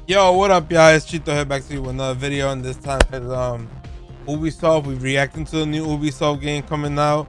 Yo, what up, y'all? It's Chito here back to you with another video, and this time is Ubisoft. We're reacting to the new Ubisoft game coming out.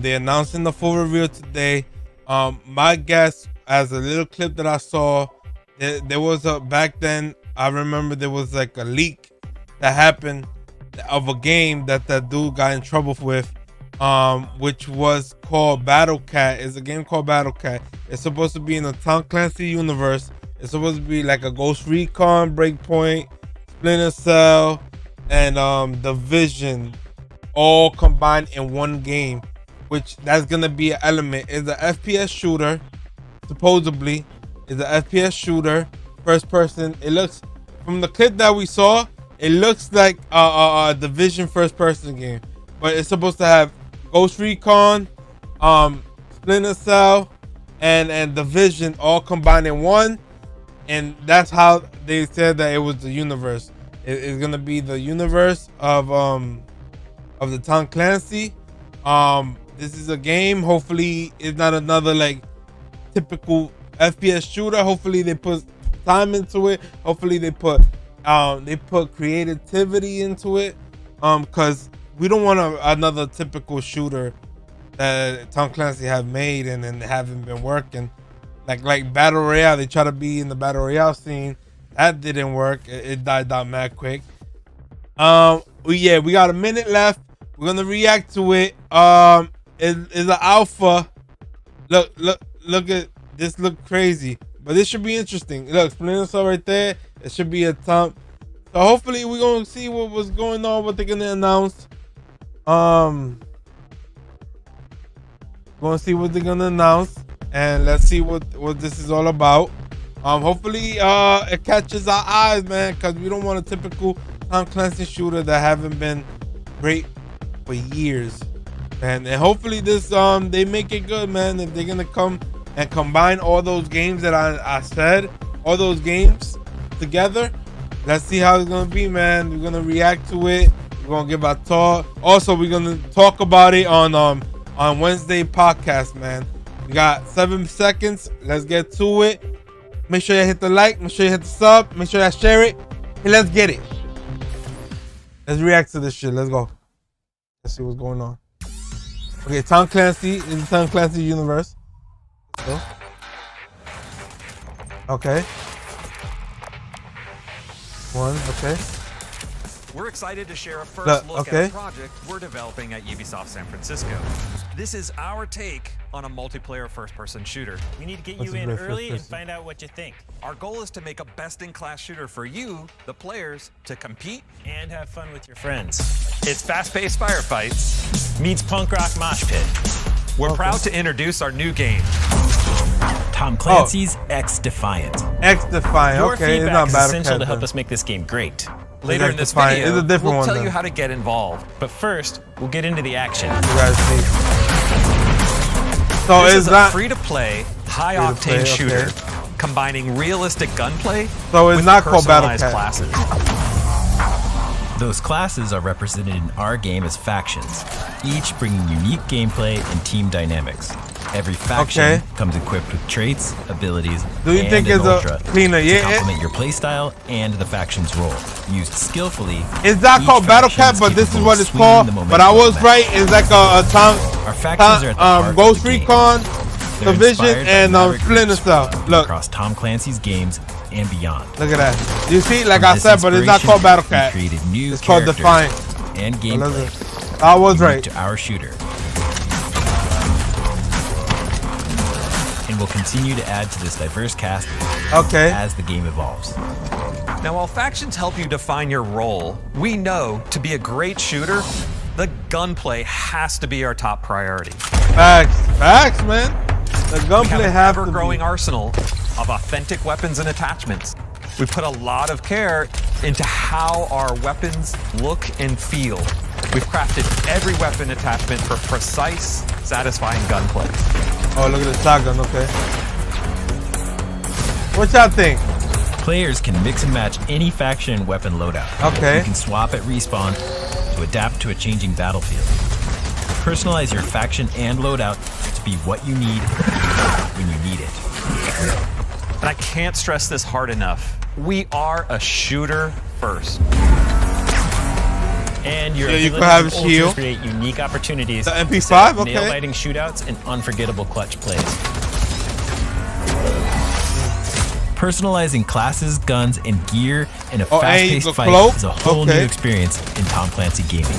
They're announcing the full reveal today. My guess, as a little clip that I saw, there was a back then. I remember there was like a leak that happened of a game that dude got in trouble with, which was called Battle Cat. It's a game called Battle Cat. It's supposed to be in the Tom Clancy universe. It's supposed to be like a Ghost Recon, Breakpoint, Splinter Cell, and Division, all combined in one game. Which that's gonna be an element. It's an FPS shooter, supposedly. It's an FPS shooter, first person. It looks, from the clip that we saw, it looks like a Division first person game. But it's supposed to have Ghost Recon, Splinter Cell, and Division all combined in one. And that's how they said that it was the universe. It's gonna be the universe of the Tom Clancy. This is a game. Hopefully, it's not another like typical FPS shooter. Hopefully, they put time into it. Hopefully, they put creativity into it. Cause we don't want another typical shooter that Tom Clancy have made and haven't been working. Like Battle Royale, they try to be in the Battle Royale scene. That didn't work. It died down mad quick. Yeah, we got a minute left. We're gonna react to it. It's an alpha. Look at this. Look crazy, but this should be interesting. Look, Splinter Cell right there. It should be a Tom. So hopefully we're gonna see what was going on. What they're gonna announce. Gonna see what they're gonna announce. And let's see what this is all about. Hopefully it catches our eyes, man, because we don't want a typical Tom Clancy shooter that haven't been great for years. And hopefully this they make it good, man. If they're gonna come and combine all those games that I said, all those games together, let's see how it's gonna be, man. We're gonna react to it. We're gonna give our thought. Also, we're gonna talk about it on Wednesday podcast, man. We got 7 seconds. Let's get to it. Make sure you hit the like. Make sure you hit the sub. Make sure you share it. And let's get it. Let's react to this shit. Let's go. Let's see what's going on. Okay, Tom Clancy in the Tom Clancy universe. Let's go. Okay. One. Okay. We're excited to share a first look at a project we're developing at Ubisoft San Francisco. This is our take on a multiplayer first-person shooter. We need to get you in early and find out what you think. Our goal is to make a best-in-class shooter for you, the players, to compete and have fun with your friends. It's fast-paced firefights meets punk rock mosh pit. We're proud to introduce our new game, Tom Clancey's Xdefiant. Xdefiant. Your Okay, feedback is essential to help us make this game great. Later in this video, we'll tell you how to get involved. But first, we'll get into the action. You guys see. So this is a not free-to-play, high-octane shooter, combining realistic gunplay with not called Battle personalized Cat. classes. Those classes are represented in our game as factions, each bringing unique gameplay and team dynamics. Every faction comes equipped with traits, abilities, Do you and think an it's ultra a cleaner? to Yeah. complement your playstyle and the faction's role. Used skillfully, It's not each called Battle faction Cat, but this is capable what of it's swinging called. the But I momentum was of the right. match. It's like a Our factions are at the heart of Ghost the game. Recon, They're Division, inspired by and maverick Splinter groups Cell. Look, across Tom Clancy's games and beyond. look at that. You see, like From I this said, but it's not inspiration, called Battle we Cat. created new It's called characters Defiant. and gameplay I was unique right. to our shooter. And we'll continue to add to this diverse cast as the game evolves. Now, while factions help you define your role, we know to be a great shooter, the gunplay has to be our top priority. Facts, man. The gunplay We have has an to ever-growing be. arsenal of authentic weapons and attachments. We put a lot of care into how our weapons look and feel. We've crafted every weapon attachment for precise, satisfying gunplay. Oh, look at the shotgun. Okay. What y'all think? Players can mix and match any faction and weapon loadout. Okay. You can swap at respawn to adapt to a changing battlefield. Personalize your faction and loadout to be what you need when you need it. And I can't stress this hard enough. We are a shooter first. And your you could ability have to shield. ultras create unique opportunities. The MP5, to set up okay. nail-biting shootouts and unforgettable clutch plays. Personalizing classes, guns, and gear in a Oh, hey, fast-paced the fight cloak? is a whole new Okay. experience in Tom Clancy gaming.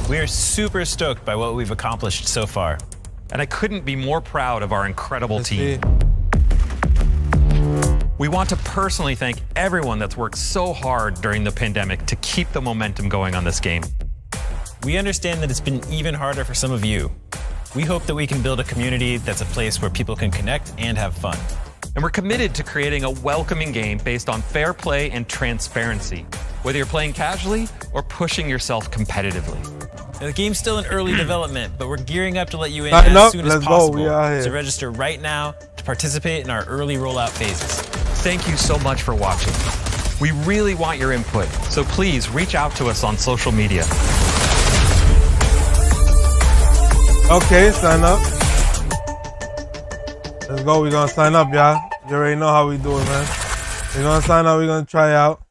We are super stoked by what we've accomplished so far. And I couldn't be more proud of our incredible Let's team. see. We want to personally thank everyone that's worked so hard during the pandemic to keep the momentum going on this game. We understand that it's been even harder for some of you. We hope that we can build a community that's a place where people can connect and have fun. And we're committed to creating a welcoming game based on fair play and transparency, whether you're playing casually or pushing yourself competitively. Now, the game's still in early development, but we're gearing up to let you in Sign as up, soon as let's go, possible. we out here. So register right now to participate in our early rollout phases. Thank you so much for watching. We really want your input, so please reach out to us on social media. Okay, sign up. Let's go. We're gonna sign up, y'all. You already know how we do it, man. We're gonna sign up. We're gonna try out.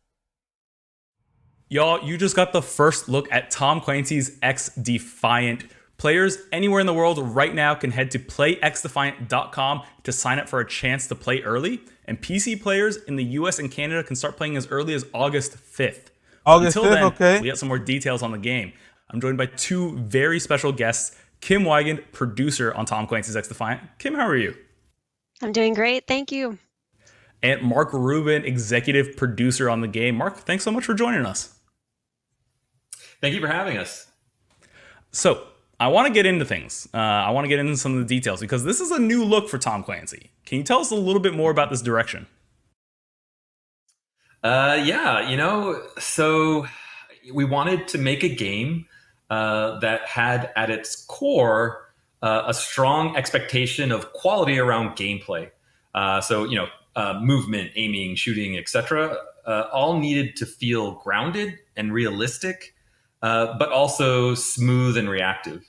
Y'all, you just got the first look at Tom Clancy's Xdefiant. Players anywhere in the world right now can head to playxdefiant.com to sign up for a chance to play early. And PC players in the US and Canada can start playing as early as August 5th. August Until 5th, then, okay. we got some more details on the game. I'm joined by two very special guests. Kim Weigand, producer on Tom Clancy's Xdefiant. Kim, how are you? I'm doing great, thank you. And Mark Rubin, executive producer on the game. Mark, thanks so much for joining us. Thank you for having us. So, I want to get into things. I want to get into some of the details because this is a new look for Tom Clancy. Can you tell us a little bit more about this direction? So we wanted to make a game that had at its core a strong expectation of quality around gameplay. Movement, aiming, shooting, etc. All needed to feel grounded and realistic, but also smooth and reactive.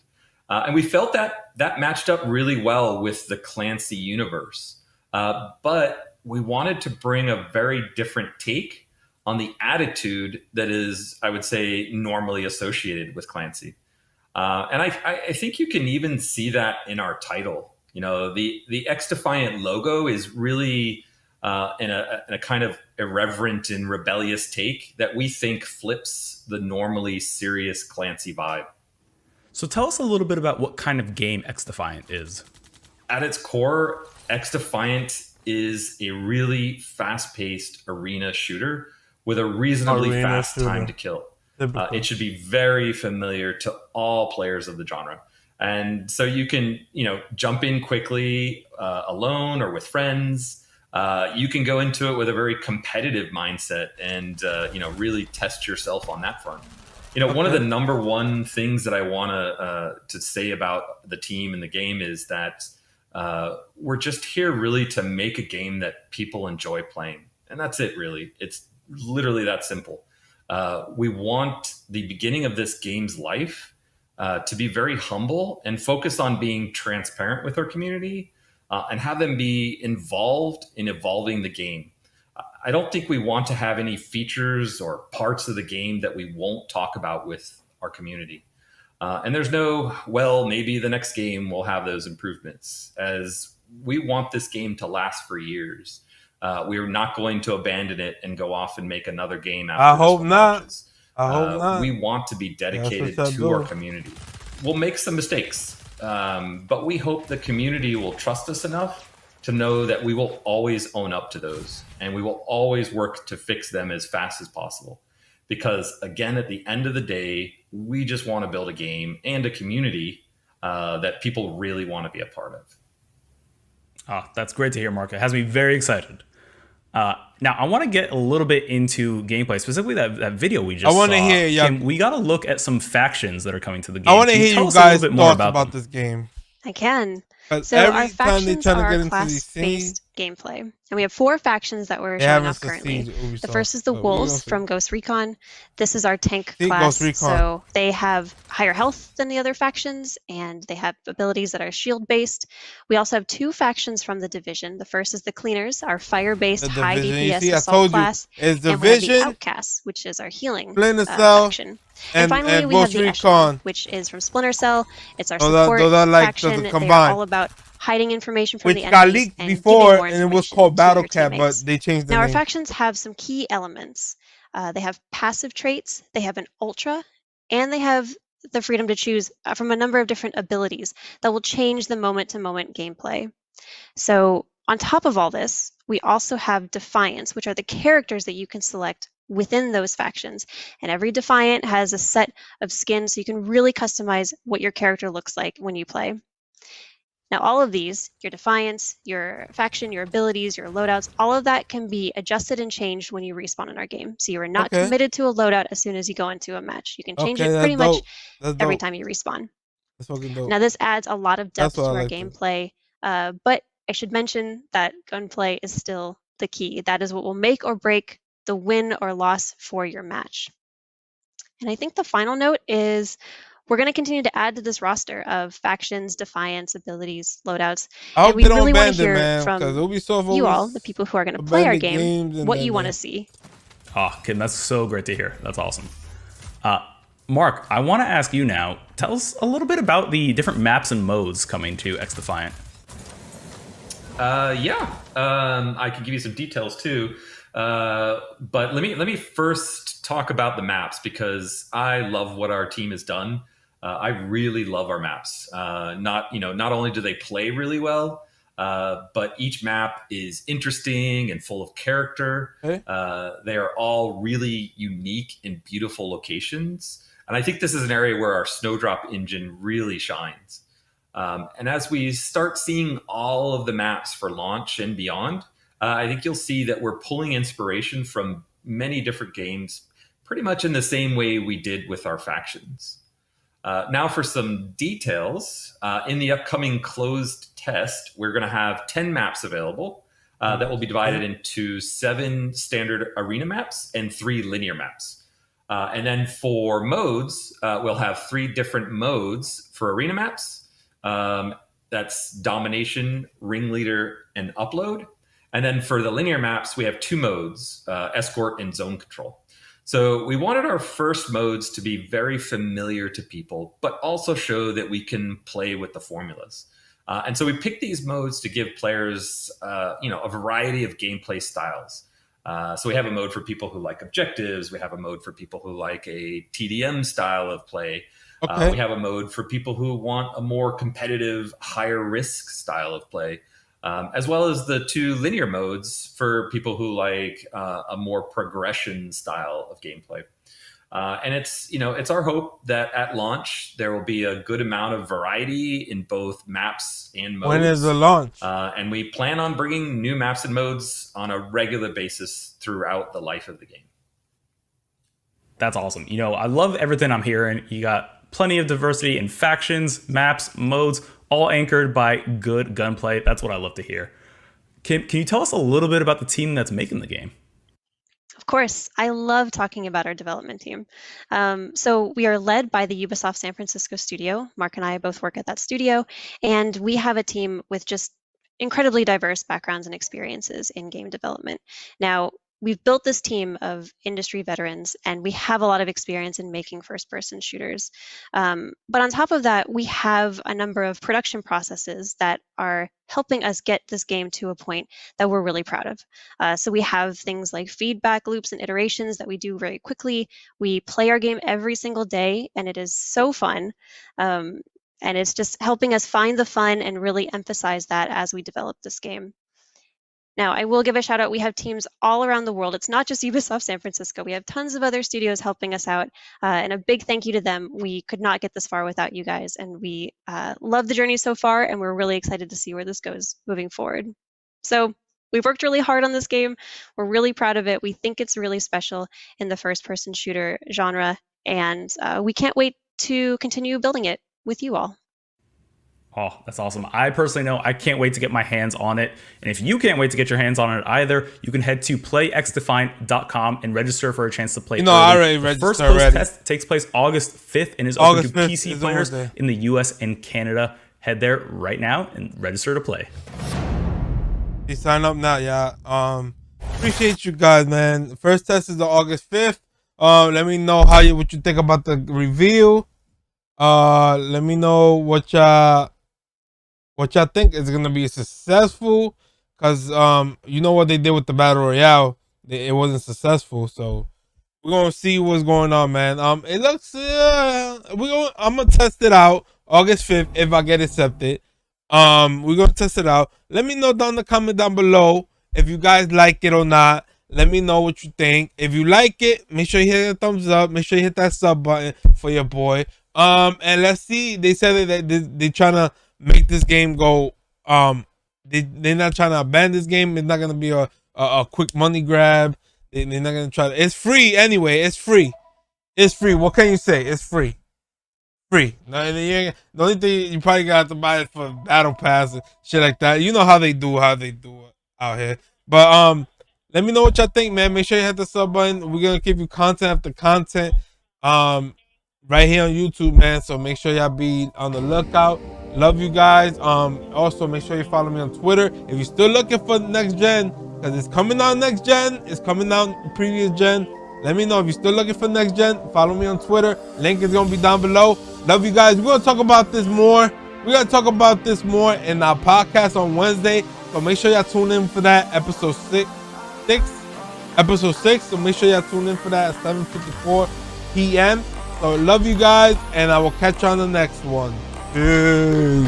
And we felt that matched up really well with the Clancey universe. But we wanted to bring a very different take on the attitude that is, I would say, normally associated with Clancey. And I think you can even see that in our title. You know, the Xdefiant logo is really in a kind of irreverent and rebellious take that we think flips the normally serious Clancey vibe. So tell us a little bit about what kind of game Xdefiant is. At its core, Xdefiant is a really fast-paced arena shooter with a reasonably fast time to kill. It should be very familiar to all players of the genre. And so you can, jump in quickly alone or with friends. You can go into it with a very competitive mindset and, really test yourself on that front. One of the number one things that I want to say about the team and the game is that we're just here really to make a game that people enjoy playing. And that's it, really. It's literally that simple. We want the beginning of this game's life to be very humble and focus on being transparent with our community and have them be involved in evolving the game. I don't think we want to have any features or parts of the game that we won't talk about with our community. And there's maybe the next game will have those improvements, as we want this game to last for years. We are not going to abandon it and go off and make another game after I hope not. launches. I hope not. We want to be dedicated to our community. We'll make some mistakes, but we hope the community will trust us enough to know that we will always own up to those, and we will always work to fix them as fast as possible. Because again, at the end of the day, we just want to build a game and a community that people really want to be a part of. That's great to hear, Mark. It has me very excited. Now, I want to get a little bit into gameplay, specifically that video we just saw. I want to hear, Kim, we got to look at some factions that are coming to the game. I want to hear you guys' thoughts about them? this game. I can. Because So every our time they factions try to are get into these scenes, class-based gameplay. And we have 4 factions that we're showing off currently. The first is the Wolves from Ghost Recon. This is our tank class. So they have higher health than the other factions, and they have abilities that are shield-based. We also have 2 factions from the Division. The first is the Cleaners, our fire-based high DPS assault class. And we have the Outcasts, which is our healing faction. And finally, we have the Echelon, which is from Splinter Cell. It's our support faction. They are all about hiding information from the enemies got leaked and before, and it was called Battle Cat, but they changed the name. Now, our factions have some key elements. They have passive traits, they have an ultra, and they have the freedom to choose from a number of different abilities that will change the moment-to-moment gameplay. So on top of all this, we also have Defiants, which are the characters that you can select within those factions. And every Defiant has a set of skins, so you can really customize what your character looks like when you play. Now, all of these, your Defiance, your faction, your abilities, your loadouts, all of that can be adjusted and changed when you respawn in our game. So you are not committed to a loadout as soon as you go into a match. You can change it pretty much every time you respawn. Now, this adds a lot of depth to our gameplay, but I should mention that gunplay is still the key. That is what will make or break the win or loss for your match. And I think the final note is we're going to continue to add to this roster of factions, Defiance, abilities, loadouts. And we really want to hear from you all, the people who are going to play our game, what you want to see. Oh, Kim, that's so great to hear. That's awesome. Mark, I want to ask you now, tell us a little bit about the different maps and modes coming to Xdefiant. I can give you some details too. But let me first talk about the maps, because I love what our team has done. I really love our maps. Not only do they play really well, but each map is interesting and full of character. They are all really unique and beautiful locations. And I think this is an area where our Snowdrop engine really shines. And as we start seeing all of the maps for launch and beyond, I think you'll see that we're pulling inspiration from many different games, pretty much in the same way we did with our factions. Now for some details. In the upcoming closed test, we're going to have 10 maps available that will be divided into 7 standard arena maps and 3 linear maps. And then for modes, we'll have 3 different modes for arena maps. That's Domination, Ringleader, and Upload. And then for the linear maps, we have 2 modes, Escort and Zone Control. So we wanted our first modes to be very familiar to people, but also show that we can play with the formulas. And so we picked these modes to give players, a variety of gameplay styles. So we have a mode for people who like objectives. We have a mode for people who like a TDM style of play. We have a mode for people who want a more competitive, higher risk style of play. As well as the 2 linear modes for people who like a more progression style of gameplay. And it's our hope that at launch, there will be a good amount of variety in both maps and modes. When is the launch? And we plan on bringing new maps and modes on a regular basis throughout the life of the game. That's awesome. I love everything I'm hearing. You got plenty of diversity in factions, maps, modes, all anchored by good gunplay. That's what I love to hear. Kim, can you tell us a little bit about the team that's making the game? Of course, I love talking about our development team. So we are led by the Ubisoft San Francisco studio. Mark and I both work at that studio, and we have a team with just incredibly diverse backgrounds and experiences in game development. Now, we've built this team of industry veterans, and we have a lot of experience in making first-person shooters. But on top of that, we have a number of production processes that are helping us get this game to a point that we're really proud of. So we have things like feedback loops and iterations that we do very quickly. We play our game every single day, and it is so fun. And it's just helping us find the fun and really emphasize that as we develop this game. Now, I will give a shout out. We have teams all around the world. It's not just Ubisoft San Francisco. We have tons of other studios helping us out, and a big thank you to them. We could not get this far without you guys, and we love the journey so far, and we're really excited to see where this goes moving forward. So we've worked really hard on this game. We're really proud of it. We think it's really special in the first-person shooter genre, and we can't wait to continue building it with you all. Oh, that's awesome. I personally know I can't wait to get my hands on it. And if you can't wait to get your hands on it either, you can head to playxdefiant.com and register for a chance to play. I already registered. The first post test takes place August 5th and is open to PC players in the US and Canada. Head there right now and register to play. You sign up now, yeah. Appreciate you guys, man. The first test is on August 5th. Let me know what you think about the review. Let me know what y'all think is gonna be successful, cause you know what they did with the battle royale, it wasn't successful. So we're gonna see what's going on, man. It looks I'm gonna test it out August 5th if I get accepted. We're gonna test it out. Let me know down in the comment down below if you guys like it or not. Let me know what you think. If you like it, make sure you hit a thumbs up. Make sure you hit that sub button for your boy. And let's see. They said that they're trying to make this game go. They're not trying to abandon this game. It's not gonna be a quick money grab. They're not gonna try to. It's free anyway. It's free. It's free. What can you say? It's free. Free. The only thing you probably got to buy it for battle pass and shit like that. You know how they do out here. But let me know what y'all think, man. Make sure you hit the sub button. We're gonna give you content after content. Right here on YouTube, man. So make sure y'all be on the lookout. Love you guys. Also make sure you follow me on Twitter if you're still looking for next gen, because it's coming out next gen. It's coming out previous gen. Let me know if you're still looking for next gen. Follow me on Twitter. Link is gonna be down below. Love you guys. We're gonna talk about this more. We're gonna talk about this more in our podcast on Wednesday. So make sure y'all tune in for that episode 6. So make sure y'all tune in for that at 7:54 p.m. So love you guys, and I will catch you on the next one. Peace.